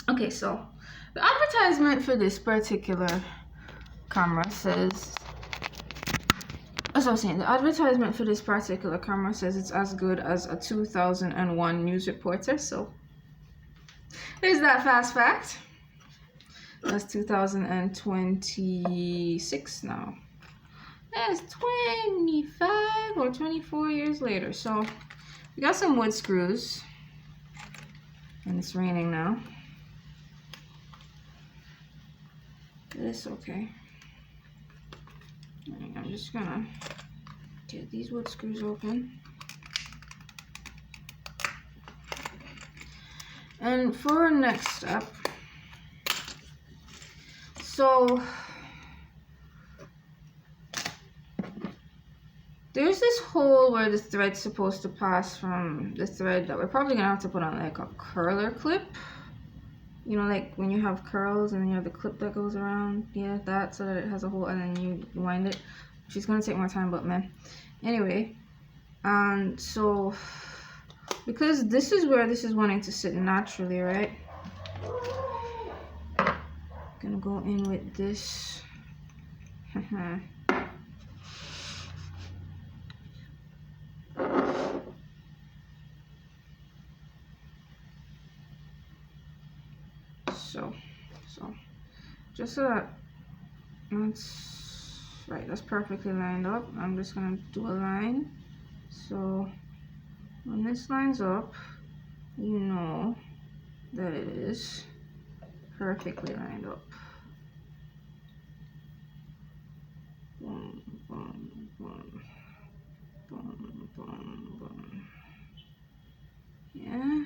Okay, so the advertisement for this particular camera says, as I was saying, the advertisement for this particular camera says it's as good as a 2001 news reporter. So there's that fast fact. That's 2026 now. That's 25 or 24 years later. So we got some wood screws, and it's raining now. It's okay. I'm just gonna get these wood screws open. And for our next step, so there's this hole where the thread's supposed to pass from the thread that we're probably gonna have to put on like a curler clip. You know, like when you have curls and then you have the clip that goes around, yeah, that, so that it has a hole, and then you wind it. She's gonna take more time, but man. Anyway, and so because this is where this is wanting to sit naturally, right? Gonna go in with this. So just so that that's right, that's perfectly lined up. I'm just gonna do a line. So when this lines up, you know that it is perfectly lined up. Boom, boom, boom, boom, boom, boom. Yeah.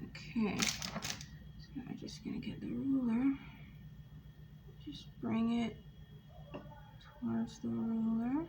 Okay. So I'm just gonna get the ruler. Just bring it towards the ruler.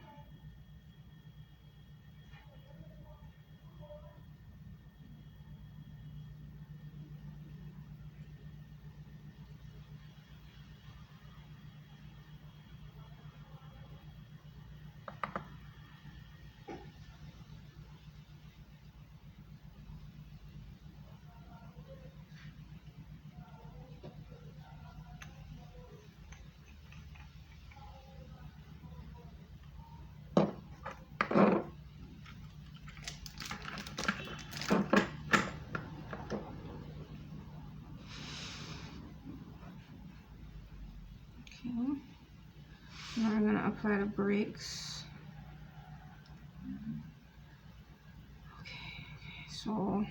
Now we're gonna apply the brakes. Okay, so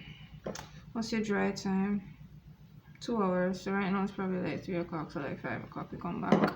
what's your dry time? 2 hours. So right now it's probably like 3 o'clock, so like 5 o'clock we come back.